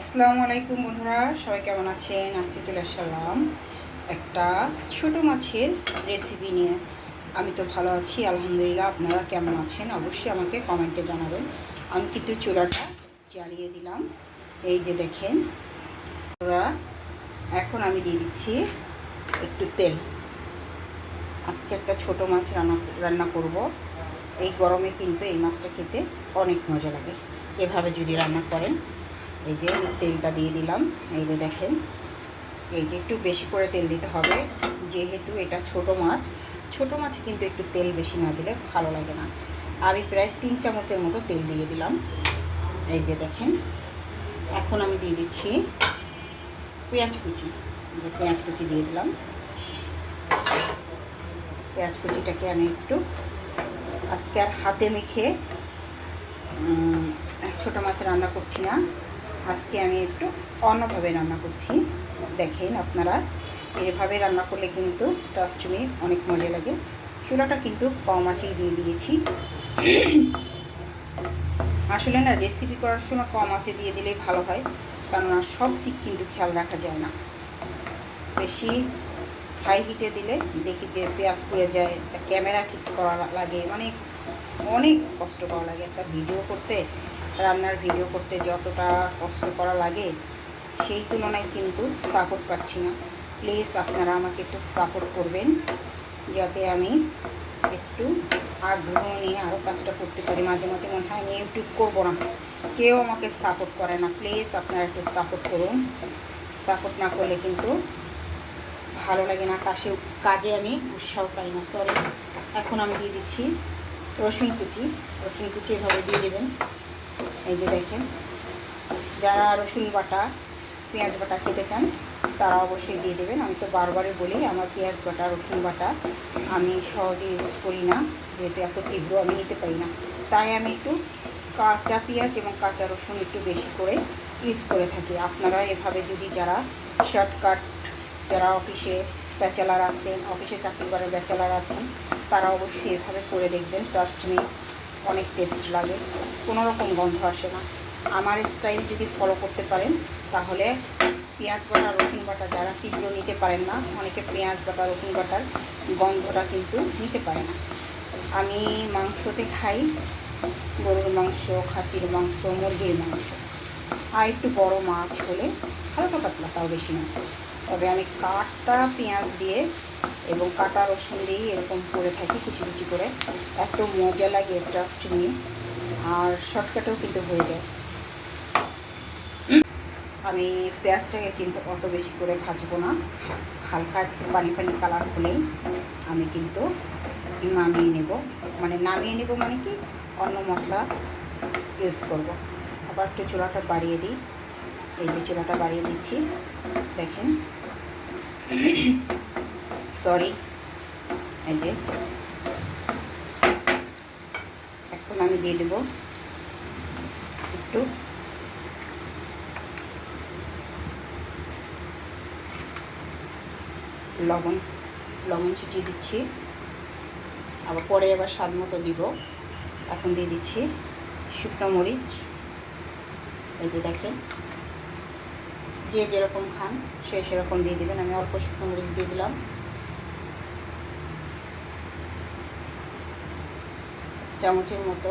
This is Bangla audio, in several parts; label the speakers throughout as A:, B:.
A: আসসালামু আলাইকুম বন্ধুরা, সবাই কেমন আছেন? আজকে চলে আসলাম একটা ছোট মাছের রেসিপি নিয়ে। আমি তো ভালো আছি আলহামদুলিল্লাহ। আপনারা কেমন আছেন অবশ্যই আমাকে কমেন্টে জানাবেন। আমি কিন্তু চুলাটা জ্বালিয়ে দিলাম। এই যে দেখেন বন্ধুরা, এখন আমি দিয়ে দিচ্ছি একটু তেল। আজকে একটা ছোট মাছ রান্না করব। এই গরমে কিন্তু এই মাছটা খেতে অনেক মজা লাগে এভাবে যদি রান্না করেন। এই যে তেলটা দিয়ে দিলাম। এই যে দেখেন, এই যে একটু বেশি করে তেল দিতে হবে, যেহেতু এটা ছোট মাছে কিন্তু একটু তেল বেশি না দিলে ভালো লাগে না। আমি প্রায় 3 চামচের মতো তেল দিয়ে দিলাম। এই যে দেখেন, এখন আমি দিয়ে দিচ্ছি পেঁয়াজ কুচি। পেঁয়াজ কুচি দিয়ে দিলাম। পেঁয়াজ কুচিটাকে আমি একটু আজকে আর হাতে মেখে ছোটো মাছ রান্না করছি না, আজকে আমি একটু অন্যভাবে রান্না করছি। দেখেন আপনারা, এভাবে রান্না করলে কিন্তু ট্রাস্ট মি অনেক মজা লাগে। চুলাটা কিন্তু কম আঁচেই দিয়ে দিয়েছি। আসলে না, রেসিপি করার সময় কম আঁচে দিয়ে দিলেই ভালো হয়, কেননা সব দিক কিন্তু খেয়াল রাখা যায় না। বেশি হাই হিটে দিলে দেখি যে পেঁয়াজ পুড়ে যায়, ক্যামেরা ঠিক করা লাগে, মানে অনেক কষ্ট করা লাগে। একটা ভিডিও করতে, রান্নার ভিডিও করতে যতটা কষ্ট করা লাগে সেই তুলনায় কিন্তু সাপোর্ট পাচ্ছি না। প্লিজ আপনারা আমাকে একটু সাপোর্ট করবেন, যাতে আমি একটু আগ্রহ নিয়ে আরও কাজটা করতে পারি। মাঝে মাঝে মনে হয় আমি ইউটিউব করবো না, কেউ আমাকে সাপোর্ট করে না। প্লিজ আপনারা একটু সাপোর্ট করুন। সাপোর্ট না করলে কিন্তু ভালো লাগে না, কাজে আমি উৎসাহ পাই না। সরি। এখন আমি দিয়ে দিচ্ছি রসুন কুচি। রসুন কুচি এভাবে দিয়ে দেবেন। এই যে দেখেন, যারা রসুন বাটা পেঁয়াজ বাটা খেতে চান তারা অবশ্যই দিয়ে দেবেন। আমি তো বারবারই বলি, আমার পেঁয়াজ বাটা রসুন বাটা আমি সহজে ইউজ করি না, যেহেতু এত তীব্র আমি নিতে পারি না। তাই আমি একটু কাঁচা পেঁয়াজ এবং কাঁচা রসুন একটু বেশি করে ইউজ করে থাকি। আপনারা এভাবে যদি যারা শর্টকাট, যারা অফিসে ব্যাচেলার আছেন, অফিসে চাকরি করে ব্যাচেলার আছেন, তারা অবশ্যই এভাবে করে দেখবেন। ট্রাস্ট মি অনেক টেস্ট লাগে, কোনো রকম গন্ধ আসে না। আমার স্টাইল যদি ফলো করতে পারেন তাহলে পেঁয়াজ বাটা রসুন বাটা যারা তীব্র নিতে পারেন না, অনেকে পেঁয়াজ বাটা রসুন বাটার গন্ধটা কিন্তু নিতে পারে না। আমি মাংসতে খাই গরুর মাংস, খাসির মাংস, মুরগির মাংস, আর একটু বড় মাছ হলে হালকা পাতলা, তাও বেশি না। তবে আমি কাটা পেঁয়াজ দিয়ে এবং কাটা রসুন দিয়ে এরকম করে থাকি কুচি কুচি করে। এত মজা লাগে ট্রাস্ট মি, আর শর্টকাটেও কিন্তু হয়ে যায়। আমি পেঁয়াজটাকে কিন্তু অত বেশি করে ভাজবো না, হালকা একটু পানি পানি কালার হলেই আমি কিন্তু নামিয়ে নেব। মানে কি অন্য মশলা ইউজ করব। আবার একটু চুলাটা বাড়িয়ে দিই। এই যে চুলাটা বাড়িয়ে দিচ্ছি, দেখেন। সরি। এই যে এখন আমি দিয়ে দেব একটু লবণ ছিটিয়ে দিচ্ছি, আবার পরে আবার স্বাদ মতো দিব। এখন দিয়ে দিচ্ছি শুকনো মরিচ। এই যে দেখেন, যে যেরকম খান সে সেরকম দিয়ে দেবেন। আমি অল্প শুকনো মরিচ দিয়ে দিলাম। চামচের মতো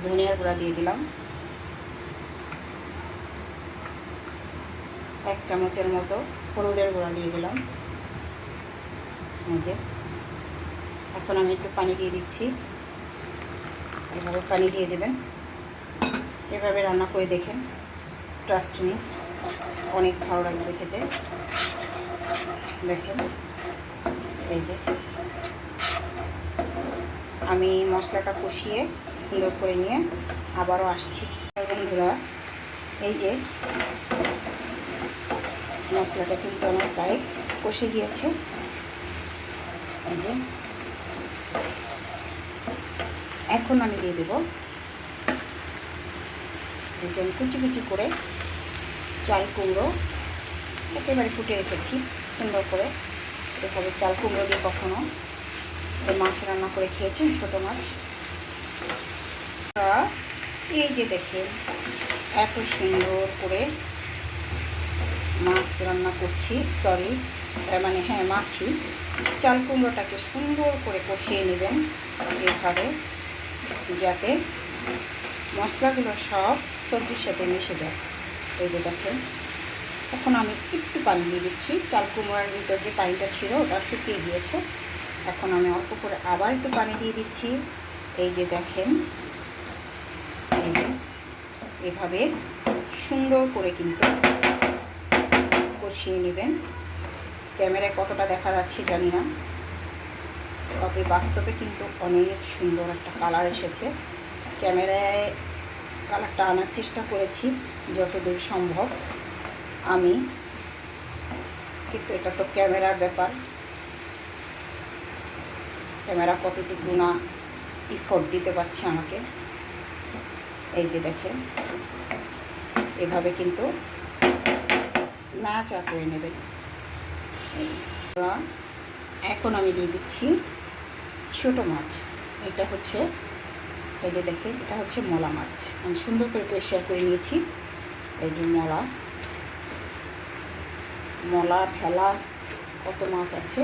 A: ধনিয়ার গুঁড়া দিয়ে দিলাম। 1 চামচের মতো হলুদের গুঁড়া দিয়ে দিলাম। এই যে এখন আমি একটু পানি দিয়ে দিচ্ছি। এভাবে পানি দিয়ে দেবেন, এভাবে রান্না করে দেখেন। ট্রাস্ট মি অনেক ভালো লাগবে খেতে। দেখেন, এই যে আমি মশলাটা কষিয়ে সুন্দর করে নিয়ে আবারও আসছি। বন্ধুরা, এই যে মশলাটা কিন্তু আমার প্রায় কষে গিয়েছে। এই যে এখন আমি দিয়ে দেব এই যে কুচি কুচি করে চাল কুমড়ো একেবারে ফুটে রেখেছি সুন্দর করে। এভাবে চাল কুমড়ো দিয়ে কখনো মাছ রান্না করে খেয়েছেন, ছোটো মাছ? এই যে দেখেন, এত সুন্দর করে মাছ রান্না করছি, সরি মানে হ্যাঁ মাছই। চাল কুমড়োটাকে সুন্দর করে কষিয়ে নেবেন এভাবে, যাতে মশলাগুলো সব সবজির সাথে মিশে যায়। এই যে দেখেন, এখন আমি একটু পানি দিয়ে দিচ্ছি। চাল কুমড়োর ভিতর যে পানিটা ছিল ওটা শুকিয়ে গিয়েছে। এখন আমি অল্প করে আবার একটু পানি দিয়ে দিচ্ছি। এই যে দেখেন, এই যে এভাবে সুন্দর করে কিন্তু কষিয়ে নেবেন। ক্যামেরায় কতটা দেখা যাচ্ছে জানি না, তবে বাস্তবে কিন্তু অনেক সুন্দর একটা কালার এসেছে। ক্যামেরায় কালারটা আনার চেষ্টা করেছি যতদূর সম্ভব আমি, কিন্তু এটা তো ক্যামেরার ব্যাপার, ক্যামেরা কতটুকু না ইফোর্ট দিতে পারছে আমাকে। এই যে দেখেন, এভাবে কিন্তু নাড়াচাড়া করে নেবেন। এখন আমি দিয়ে দিচ্ছি ছোটো মাছ। এটা হচ্ছে, এই যে দেখেন, এটা হচ্ছে মলা মাছ। আমি সুন্দর করে পরিষ্কার করে নিয়েছি। এই যে মলা ঠেলা কত মাছ আছে,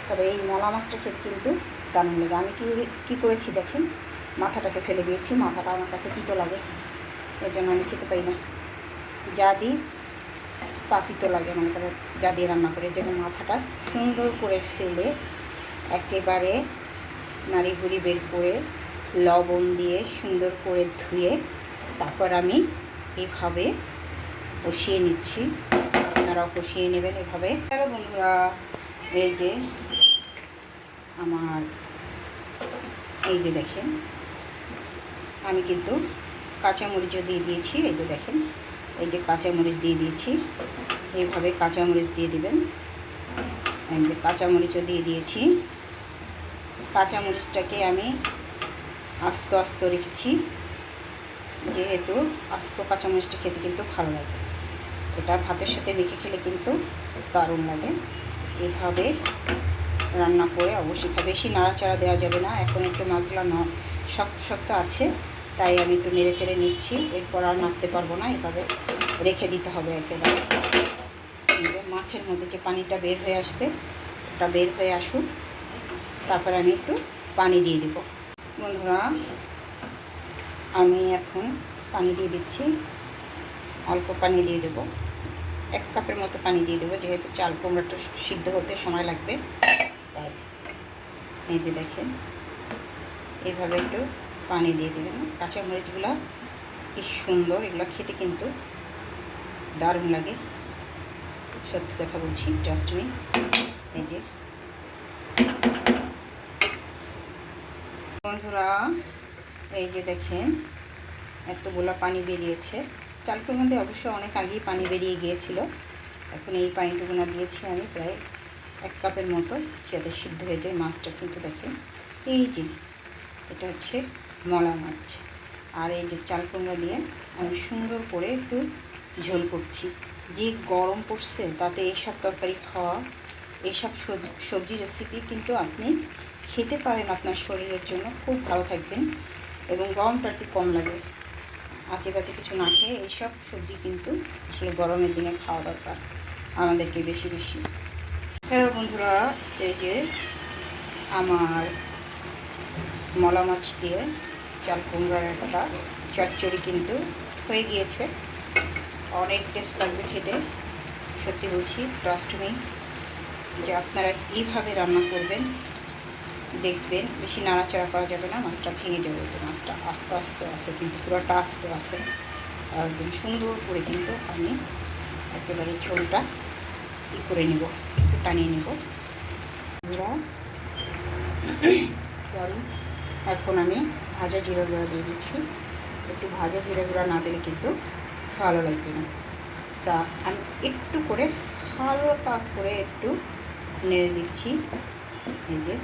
A: তবে এই মলা মাছটা খেতে কিন্তু দারুণ লাগে। আমি কী করেছি দেখেন, মাথাটাকে ফেলে দিয়েছি। মাথাটা আমার কাছে তিতো লাগে, এই জন্য আমি খেতে পাই না। যা দিই তা তিতো লাগে, মনে করে যা দিয়ে রান্না করে। যেন মাথাটা সুন্দর করে ফেলে একেবারে নাড়িঘুড়ি বের করে লবণ দিয়ে সুন্দর করে ধুয়ে তারপর আমি এভাবে কষিয়ে নিচ্ছি। আপনারাও কষিয়ে নেবেন এভাবে। হ্যালো বন্ধুরা, এই যে আমার, এই যে দেখেন, আমি কিন্তু কাঁচামরিচও দিয়ে দিয়েছি। এই যে দেখেন, এই যে কাঁচামরিচ দিয়ে দিয়েছি। এইভাবে কাঁচামরিচ দিয়ে দিবেন। এই যে কাঁচামরিচও দিয়ে দিয়েছি। কাঁচামরিচটাকে আমি আস্ত আস্ত রেখেছি, যেহেতু আস্ত কাঁচামরিচটা খেতে কিন্তু ভালো লাগে। এটা ভাতের সাথে মেখে খেলে কিন্তু দারুণ লাগে। এভাবে রান্না করে অবশ্যই বেশি নাড়াচাড়া দেওয়া যাবে না। এখন একটু মাছগুলো শক্ত শক্ত আছে, তাই আমি একটু নেড়ে চেড়ে নিচ্ছি। এরপর আর নাড়তে পারবো না, এভাবে রেখে দিতে হবে একেবারে। মাছের মধ্যে যে পানিটা বের হয়ে আসবে, ওটা বের হয়ে আসুক, তারপরে আমি একটু পানি দিয়ে দেব। বন্ধুরা, আমি এখন পানি দিয়ে দিচ্ছি। অল্প পানি দিয়ে দেব, 1 কাপের মতো পানি দিয়ে দেবো, যেহেতু চাল কুমড়োটা সিদ্ধ হতে সময় লাগবে তাই। এই যে দেখেন, এইভাবে একটু পানি দিয়ে দেবেন। কাঁচামরিচগুলো কি সুন্দর, এগুলো খেতে কিন্তু দারুণ লাগে, সত্যি কথা বলছি, ট্রাস্ট মি। এই যে বন্ধুরা, এই যে দেখেন এতগুলো পানি বেরিয়েছে। চালকুর মধ্যে অবশ্য অনেক আগেই পানি বেরিয়ে গিয়েছিল। এখন এই পানিটুকু না দিয়েছি আমি প্রায় 1 কাপের মতো, যাতে সিদ্ধ হয়ে যায় মাছটা। কিন্তু দেখেন, এই যে এটা হচ্ছে মলা মাছ, আর এই যে চাল কুমড়া দিয়ে আমি সুন্দর করে একটু ঝোল করছি। যে গরম পড়ছে তাতে এইসব তরকারি খাওয়া, এইসব সবজি রেসিপি কিন্তু আপনি খেতে পারেন, আপনার শরীরের জন্য খুব ভালো থাকবেন এবং গরমটা একটু কম লাগে। আজে বাজে কিছু না খেয়ে এইসব সবজি কিন্তু আসলে গরমের দিনে খাওয়া দরকার আমাদেরকে বেশি বেশি। হ্যালো বন্ধুরা, এই যে আমার মলা মাছ দিয়ে চাল কুমড়ার একটা চচ্চড়ি কিন্তু হয়ে গিয়েছে। অনেক টেস্ট লাগবে খেতে, সত্যি বলছি, ট্রাস্ট মি। যে আপনারা এইভাবে রান্না করবেন, দেখবেন বেশি নাড়াচাড়া করা যাবে না, মাছটা ভেঙে যাবে। তো মাছটা আস্তে আস্তে আসে, কিন্তু পুরোটা আস্তে আসে একদম সুন্দর করে কিন্তু আমি একেবারে ঝোলটা করে নেব, একটু টানিয়ে নেব। সরি, এখন আমি ভাজা জিরা গুঁড়া দিয়ে দিচ্ছি। একটু ভাজা জিরা গুঁড়া না দিলে কিন্তু ভালো লাগবে না। তা আমি একটু করে হালকা করে একটু নেড়ে দিচ্ছি। এই যে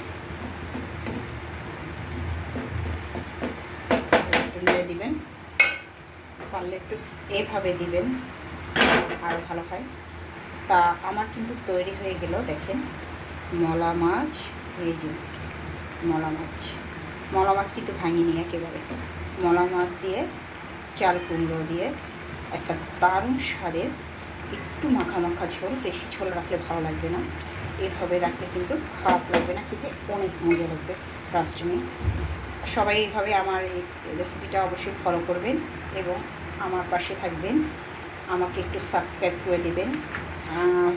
A: একটু নেড়ে দিবেন, পারলে একটু এভাবে দিবেন আরও ভালো হয়। তা আমার কিন্তু তৈরি হয়ে গেল, দেখেন, মলা মাছ। এই যে মলা মাছ কিন্তু ভাঙিনি একেবারে। মলা মাছ দিয়ে চাল কুমড়ো দিয়ে একটা দারুণ স্বাদের একটু মাখা মাখা ঝোল, বেশি ঝোল রাখলে ভালো লাগবে না, এভাবে রাখলে কিন্তু খারাপ লাগবে না, খেতে অনেক মজা লাগবে। ট্রাস্ট মি, সবাই এইভাবে আমার এই রেসিপিটা অবশ্যই ফলো করবেন এবং আমার পাশে থাকবেন, আমাকে একটু সাবস্ক্রাইব করে দেবেন।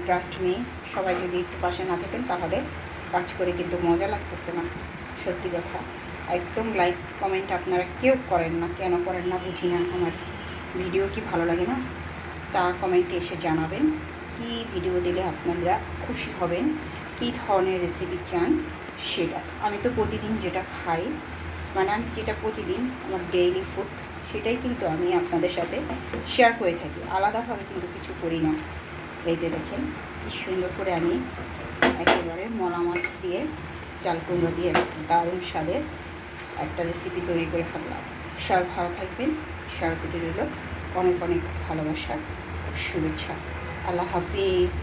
A: ট্রাস্ট মি, সবাই যদি একটু পাশে না থাকেন তাহলে কাজ করে কিন্তু মজা লাগতেছে না, সত্যি কথা। একদম লাইক কমেন্ট আপনারা কেউ করেন না, কেন করেন না বুঝি না। আমার ভিডিও কি ভালো লাগে না তা কমেন্টে এসে জানাবেন। কি ভিডিও দিলে আপনারা খুশি হবেন, কী ধরনের রেসিপি চান সেটা। আমি তো প্রতিদিন যেটা খাই, মানে আমি যেটা প্রতিদিন আমার ডেইলি ফুড, সেটাই কিন্তু আমি আপনাদের সাথে শেয়ার করে থাকি, আলাদাভাবে কিন্তু কিছু করি না। এই যে দেখেন কি সুন্দর করে আমি একেবারে মলা মাছ দিয়ে, চাল কুমড়ো দিয়ে দারুণ স্বাদের একটা রেসিপি তৈরি করে ফেললাম। সবাই ভালো থাকবেন, সবার প্রতি রইল অনেক অনেক ভালোবাসা, শুভেচ্ছা। আল্লাহ হাফিজ।